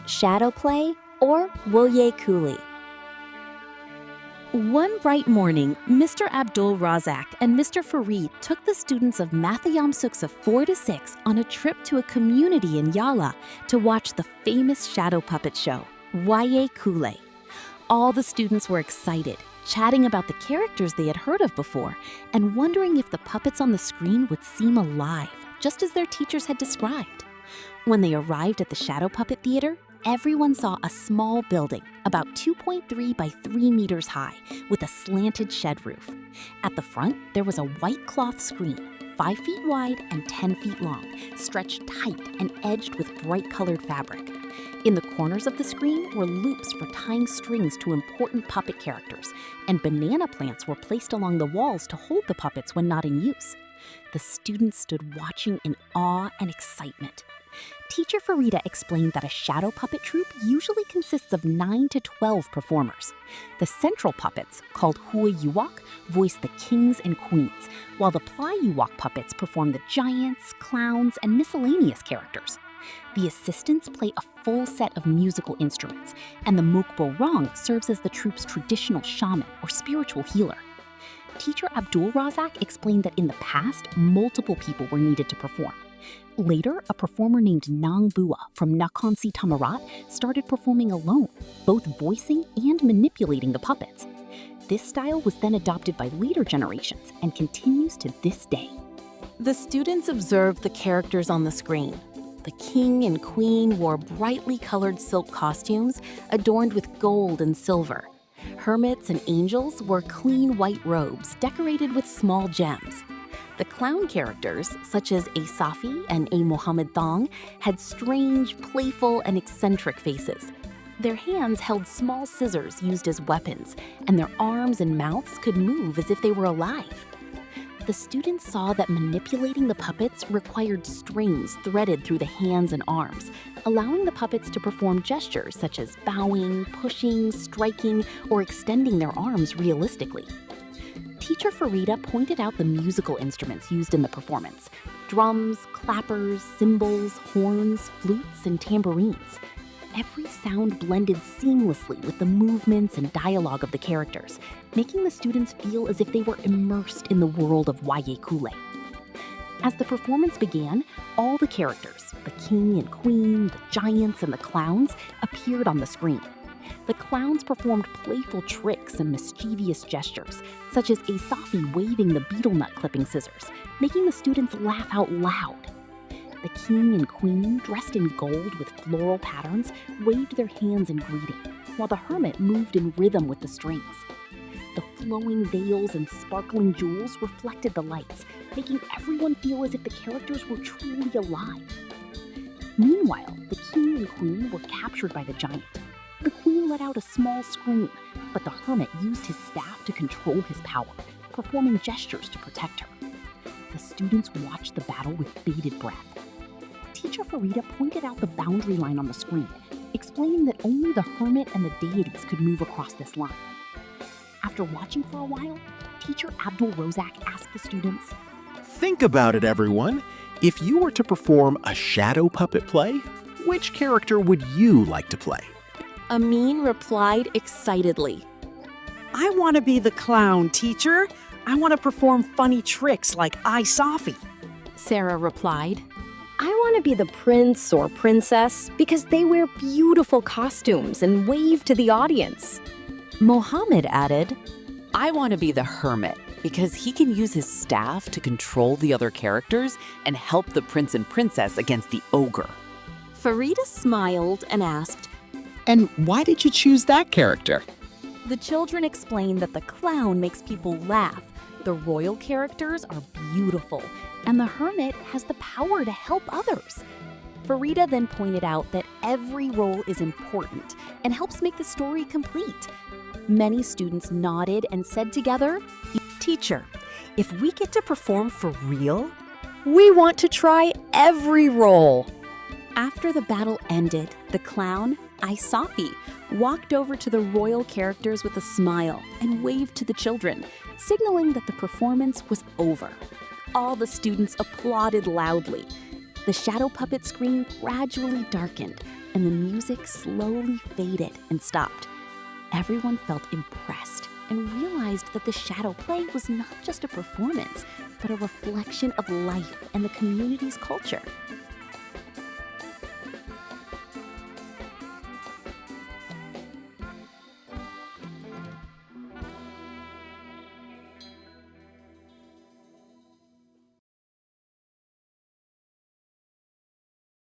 shadow play, or Woye Kuli. One bright morning, Mr. Abdul Razak and Mr. Farid took the students of Mathayam Suksa 4 to 6 on a trip to a community in Yala to watch the famous shadow puppet show, Woye Kule. All the students were excited, chatting about the characters they had heard of before and wondering if the puppets on the screen would seem alive, just as their teachers had described. When they arrived at the Shadow Puppet Theater, everyone saw a small building, about 2.3 by 3 meters high, with a slanted shed roof. At the front, there was a white cloth screen, 5 feet wide and 10 feet long, stretched tight and edged with bright-colored fabric. In the corners of the screen were loops for tying strings to important puppet characters, and banana plants were placed along the walls to hold the puppets when not in use. The students stood watching in awe and excitement. Teacher Farida explained that a shadow puppet troupe usually consists of 9 to 12 performers. The central puppets, called Hua Yuwak, voice the kings and queens, while the Ply Yuwak puppets perform the giants, clowns, and miscellaneous characters. The assistants play a full set of musical instruments, and the Mukbo Rong serves as the troupe's traditional shaman or spiritual healer. Teacher Abdul Razak explained that in the past, multiple people were needed to perform. Later, a performer named Nang Bua from Nakhon Si Thammarat started performing alone, both voicing and manipulating the puppets. This style was then adopted by later generations and continues to this day. The students observed the characters on the screen. The king and queen wore brightly colored silk costumes adorned with gold and silver. Hermits and angels wore clean white robes decorated with small gems. The clown characters, such as a Safi and a Mohammed Thong, had strange, playful, and eccentric faces. Their hands held small scissors used as weapons, and their arms and mouths could move as if they were alive. The students saw that manipulating the puppets required strings threaded through the hands and arms, allowing the puppets to perform gestures such as bowing, pushing, striking, or extending their arms realistically. Teacher Farida pointed out the musical instruments used in the performance: drums, clappers, cymbals, horns, flutes, and tambourines. Every sound blended seamlessly with the movements and dialogue of the characters, making the students feel as if they were immersed in the world of Woye Kule. As the performance began, all the characters, the king and queen, the giants, and the clowns, appeared on the screen. The clowns performed playful tricks and mischievous gestures, such as a Safi waving the betel nut clipping scissors, making the students laugh out loud. The king and queen, dressed in gold with floral patterns, waved their hands in greeting, while the hermit moved in rhythm with the strings. The flowing veils and sparkling jewels reflected the lights, making everyone feel as if the characters were truly alive. Meanwhile, the king and queen were captured by the giant. The queen let out a small scream, but the hermit used his staff to control his power, performing gestures to protect her. The students watched the battle with bated breath. Teacher Farida pointed out the boundary line on the screen, explaining that only the hermit and the deities could move across this line. After watching for a while, Teacher Abdul Razak asked the students, "Think about it, everyone. If you were to perform a shadow puppet play, which character would you like to play?" Amin replied excitedly, "I want to be the clown, teacher. I want to perform funny tricks like I Safi." Sarah replied, I want to be the prince or princess because they wear beautiful costumes and wave to the audience. Mohammed added, "I want to be the hermit because he can use his staff to control the other characters and help the prince and princess against the ogre." Farida smiled and asked, "And why did you choose that character?" The children explained that the clown makes people laugh, the royal characters are beautiful, and the hermit has the power to help others. Farida then pointed out that every role is important and helps make the story complete. Many students nodded and said together, "Teacher, if we get to perform for real, We want to try every role. After the battle ended, the clown, Isafi, walked over to the royal characters with a smile and waved to the children, signaling that the performance was over. All the students applauded loudly. The shadow puppet screen gradually darkened, and the music slowly faded and stopped. Everyone felt impressed and realized that the shadow play was not just a performance, but a reflection of life and the community's culture.